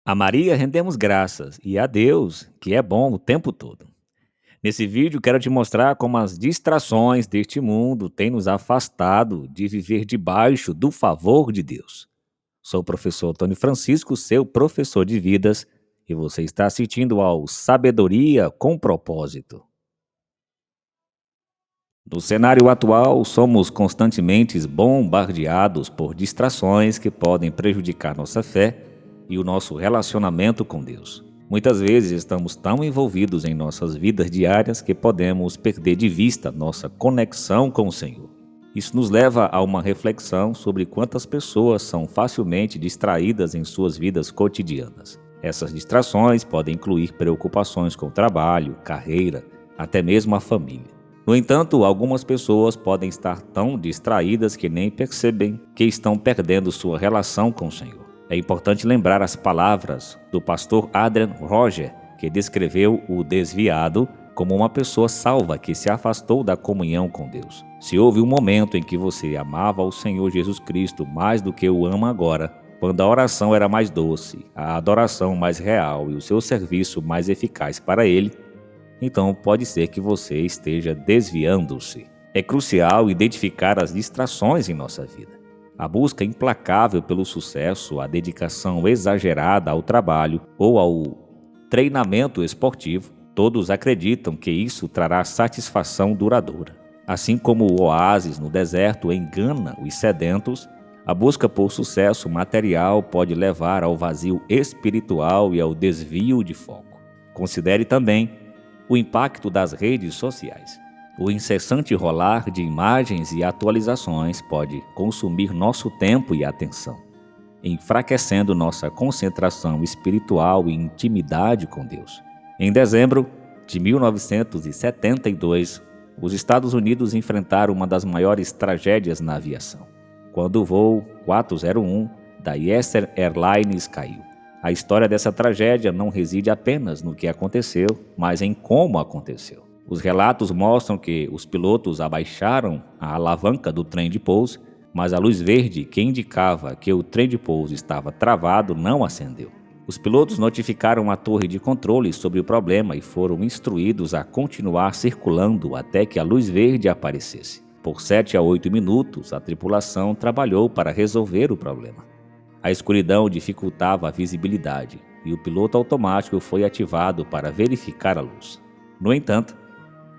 A Maria rendemos graças e a Deus, que é bom o tempo todo. Nesse vídeo, quero te mostrar como as distrações deste mundo têm nos afastado de viver debaixo do favor de Deus. Sou o professor Tony Francisco, seu professor de vidas, e você está assistindo ao Sabedoria com Propósito. No cenário atual, somos constantemente bombardeados por distrações que podem prejudicar nossa fé e o nosso relacionamento com Deus. Muitas vezes estamos tão envolvidos em nossas vidas diárias que podemos perder de vista nossa conexão com o Senhor. Isso nos leva a uma reflexão sobre quantas pessoas são facilmente distraídas em suas vidas cotidianas. Essas distrações podem incluir preocupações com o trabalho, carreira, até mesmo a família. No entanto, algumas pessoas podem estar tão distraídas que nem percebem que estão perdendo sua relação com o Senhor. É importante lembrar as palavras do pastor Adrian Roger, que descreveu o desviado como uma pessoa salva que se afastou da comunhão com Deus. Se houve um momento em que você amava o Senhor Jesus Cristo mais do que o ama agora, quando a oração era mais doce, a adoração mais real e o seu serviço mais eficaz para Ele, então pode ser que você esteja desviando-se. É crucial identificar as distrações em nossa vida. A busca implacável pelo sucesso, a dedicação exagerada ao trabalho ou ao treinamento esportivo, todos acreditam que isso trará satisfação duradoura. Assim como o oásis no deserto engana os sedentos, a busca por sucesso material pode levar ao vazio espiritual e ao desvio de foco. Considere também o impacto das redes sociais. O incessante rolar de imagens e atualizações pode consumir nosso tempo e atenção, enfraquecendo nossa concentração espiritual e intimidade com Deus. Em dezembro de 1972, os Estados Unidos enfrentaram uma das maiores tragédias na aviação, quando o voo 401 da Yasser Airlines caiu. A história dessa tragédia não reside apenas no que aconteceu, mas em como aconteceu. Os relatos mostram que os pilotos abaixaram a alavanca do trem de pouso, mas a luz verde que indicava que o trem de pouso estava travado não acendeu. Os pilotos notificaram a torre de controle sobre o problema e foram instruídos a continuar circulando até que a luz verde aparecesse. Por 7 a 8 minutos, a tripulação trabalhou para resolver o problema. A escuridão dificultava a visibilidade e o piloto automático foi ativado para verificar a luz. No entanto,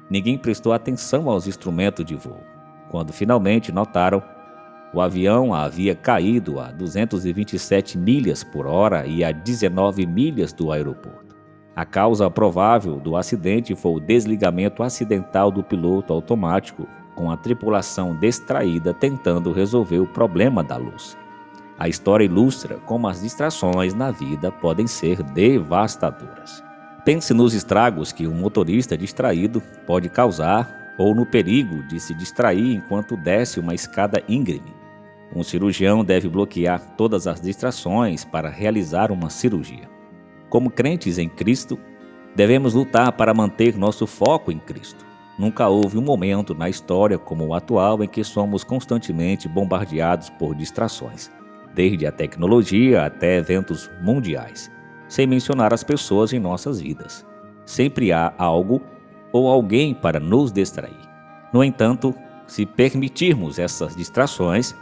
ninguém prestou atenção aos instrumentos de voo. Quando finalmente notaram, o avião havia caído a 227 milhas por hora e a 19 milhas do aeroporto. A causa provável do acidente foi o desligamento acidental do piloto automático, com a tripulação distraída tentando resolver o problema da luz. A história ilustra como as distrações na vida podem ser devastadoras. Pense nos estragos que um motorista distraído pode causar ou no perigo de se distrair enquanto desce uma escada íngreme. Um cirurgião deve bloquear todas as distrações para realizar uma cirurgia. Como crentes em Cristo, devemos lutar para manter nosso foco em Cristo. Nunca houve um momento na história como o atual em que somos constantemente bombardeados por distrações, desde a tecnologia até eventos mundiais, sem mencionar as pessoas em nossas vidas. Sempre há algo ou alguém para nos distrair. No entanto, se permitirmos essas distrações,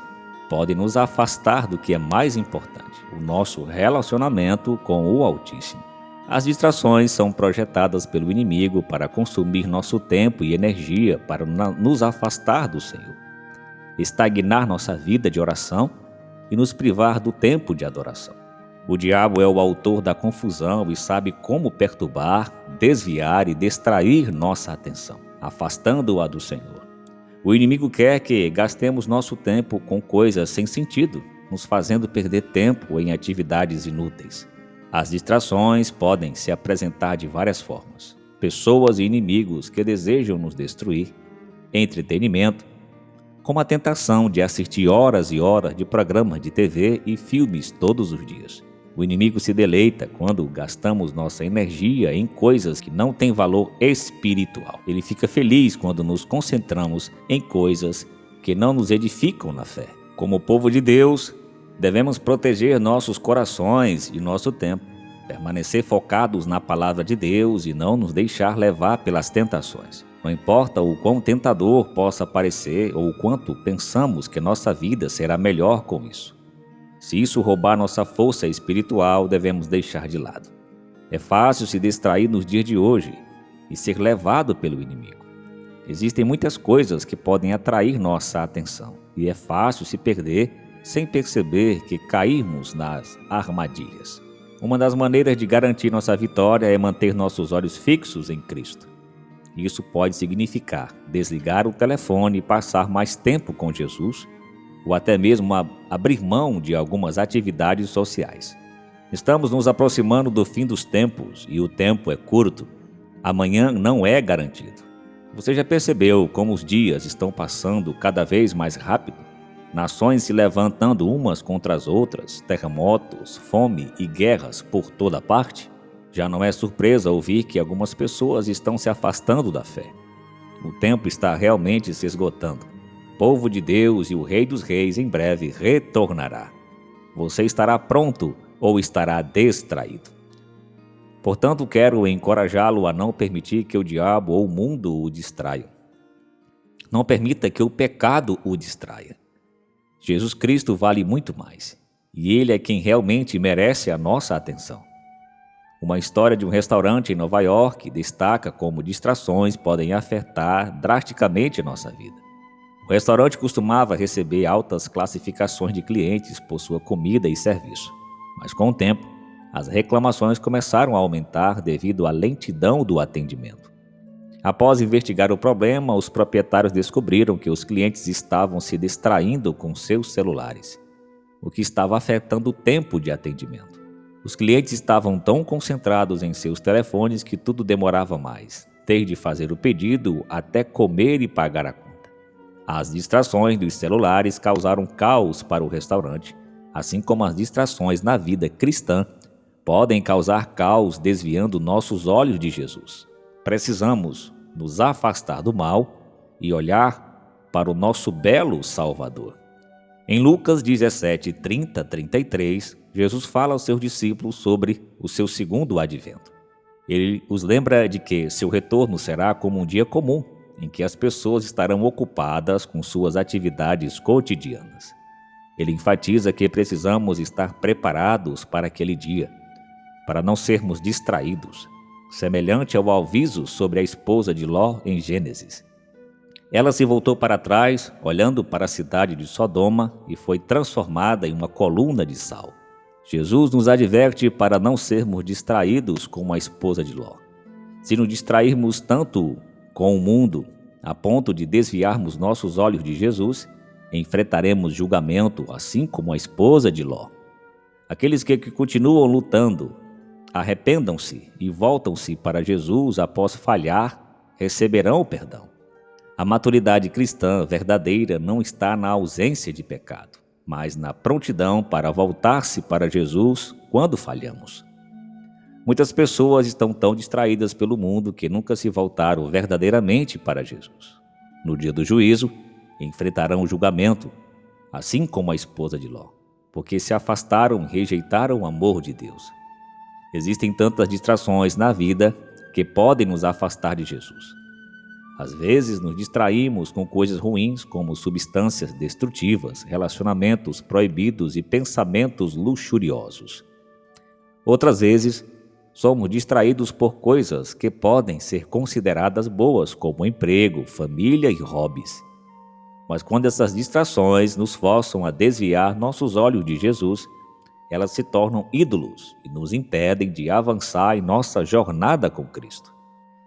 podem nos afastar do que é mais importante, o nosso relacionamento com o Altíssimo. As distrações são projetadas pelo inimigo para consumir nosso tempo e energia para nos afastar do Senhor, estagnar nossa vida de oração e nos privar do tempo de adoração. O diabo é o autor da confusão e sabe como perturbar, desviar e distrair nossa atenção, afastando-a do Senhor. O inimigo quer que gastemos nosso tempo com coisas sem sentido, nos fazendo perder tempo em atividades inúteis. As distrações podem se apresentar de várias formas. Pessoas e inimigos que desejam nos destruir, entretenimento, como a tentação de assistir horas e horas de programas de TV e filmes todos os dias. O inimigo se deleita quando gastamos nossa energia em coisas que não têm valor espiritual. Ele fica feliz quando nos concentramos em coisas que não nos edificam na fé. Como povo de Deus, devemos proteger nossos corações e nosso tempo. Permanecer focados na palavra de Deus e não nos deixar levar pelas tentações. Não importa o quão tentador possa parecer ou o quanto pensamos que nossa vida será melhor com isso. Se isso roubar nossa força espiritual, devemos deixar de lado. É fácil se distrair nos dias de hoje e ser levado pelo inimigo. Existem muitas coisas que podem atrair nossa atenção e é fácil se perder sem perceber que caímos nas armadilhas. Uma das maneiras de garantir nossa vitória é manter nossos olhos fixos em Cristo. Isso pode significar desligar o telefone e passar mais tempo com Jesus, ou até mesmo abrir mão de algumas atividades sociais. Estamos nos aproximando do fim dos tempos e o tempo é curto. Amanhã não é garantido. Você já percebeu como os dias estão passando cada vez mais rápido? Nações se levantando umas contra as outras, terremotos, fome e guerras por toda parte? Já não é surpresa ouvir que algumas pessoas estão se afastando da fé. O tempo está realmente se esgotando. O povo de Deus e o Rei dos Reis em breve retornará. Você estará pronto ou estará distraído? Portanto, quero encorajá-lo a não permitir que o diabo ou o mundo o distraiam. Não permita que o pecado o distraia. Jesus Cristo vale muito mais, e Ele é quem realmente merece a nossa atenção. Uma história de um restaurante em Nova York destaca como distrações podem afetar drasticamente nossa vida. O restaurante costumava receber altas classificações de clientes por sua comida e serviço, mas com o tempo, as reclamações começaram a aumentar devido à lentidão do atendimento. Após investigar o problema, os proprietários descobriram que os clientes estavam se distraindo com seus celulares, o que estava afetando o tempo de atendimento. Os clientes estavam tão concentrados em seus telefones que tudo demorava mais, desde fazer o pedido até comer e pagar a conta. As distrações dos celulares causaram caos para o restaurante, assim como as distrações na vida cristã podem causar caos desviando nossos olhos de Jesus. Precisamos nos afastar do mal e olhar para o nosso belo Salvador. Em Lucas 17, 30-33, Jesus fala aos seus discípulos sobre o seu segundo advento. Ele os lembra de que seu retorno será como um dia comum, em que as pessoas estarão ocupadas com suas atividades cotidianas. Ele enfatiza que precisamos estar preparados para aquele dia, para não sermos distraídos, semelhante ao aviso sobre a esposa de Ló em Gênesis. Ela se voltou para trás, olhando para a cidade de Sodoma e foi transformada em uma coluna de sal. Jesus nos adverte para não sermos distraídos como a esposa de Ló. Se nos distrairmos tanto com o mundo, a ponto de desviarmos nossos olhos de Jesus, enfrentaremos julgamento, assim como a esposa de Ló. Aqueles que continuam lutando, arrependam-se e voltam-se para Jesus após falhar, receberão o perdão. A maturidade cristã verdadeira não está na ausência de pecado, mas na prontidão para voltar-se para Jesus quando falhamos. Muitas pessoas estão tão distraídas pelo mundo que nunca se voltaram verdadeiramente para Jesus. No dia do juízo, enfrentarão o julgamento, assim como a esposa de Ló, porque se afastaram e rejeitaram o amor de Deus. Existem tantas distrações na vida que podem nos afastar de Jesus. Às vezes nos distraímos com coisas ruins como substâncias destrutivas, relacionamentos proibidos e pensamentos luxuriosos. Outras vezes, somos distraídos por coisas que podem ser consideradas boas, como emprego, família e hobbies. Mas quando essas distrações nos forçam a desviar nossos olhos de Jesus, elas se tornam ídolos e nos impedem de avançar em nossa jornada com Cristo.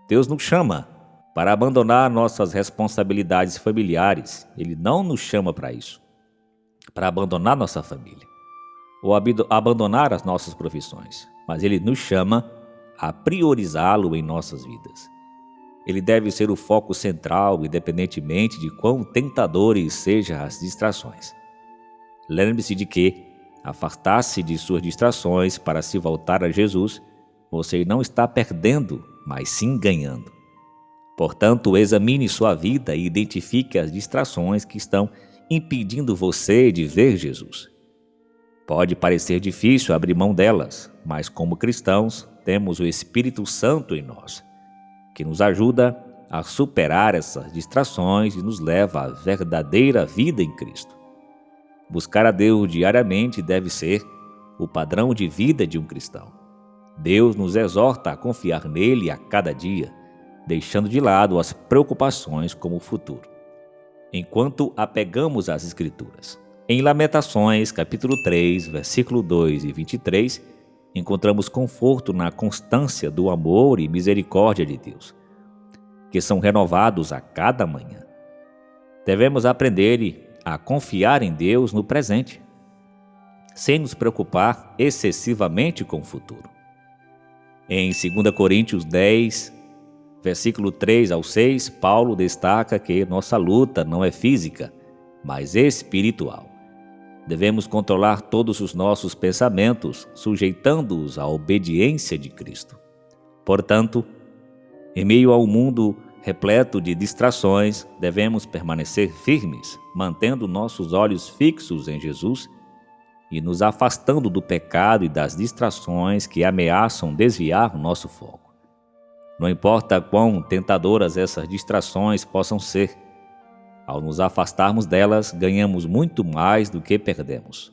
Deus nos chama para abandonar nossas responsabilidades familiares. Ele não nos chama para isso, para abandonar nossa família ou abandonar as nossas profissões, mas Ele nos chama a priorizá-lo em nossas vidas. Ele deve ser o foco central, independentemente de quão tentadores sejam as distrações. Lembre-se de que, afastar-se de suas distrações para se voltar a Jesus, você não está perdendo, mas sim ganhando. Portanto, examine sua vida e identifique as distrações que estão impedindo você de ver Jesus. Pode parecer difícil abrir mão delas, mas como cristãos, temos o Espírito Santo em nós, que nos ajuda a superar essas distrações e nos leva à verdadeira vida em Cristo. Buscar a Deus diariamente deve ser o padrão de vida de um cristão. Deus nos exorta a confiar nele a cada dia, deixando de lado as preocupações como o futuro, enquanto apegamos às Escrituras. Em Lamentações, capítulo 3, versículo 2 e 23, encontramos conforto na constância do amor e misericórdia de Deus, que são renovados a cada manhã. Devemos aprender a confiar em Deus no presente, sem nos preocupar excessivamente com o futuro. Em 2 Coríntios 10, versículo 3 ao 6, Paulo destaca que nossa luta não é física, mas espiritual. Devemos controlar todos os nossos pensamentos, sujeitando-os à obediência de Cristo. Portanto, em meio a um mundo repleto de distrações, devemos permanecer firmes, mantendo nossos olhos fixos em Jesus e nos afastando do pecado e das distrações que ameaçam desviar o nosso foco. Não importa quão tentadoras essas distrações possam ser, ao nos afastarmos delas, ganhamos muito mais do que perdemos.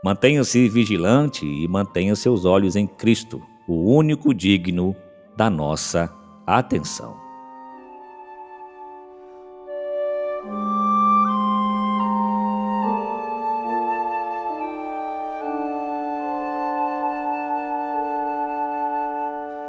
Mantenha-se vigilante e mantenha seus olhos em Cristo, o único digno da nossa atenção.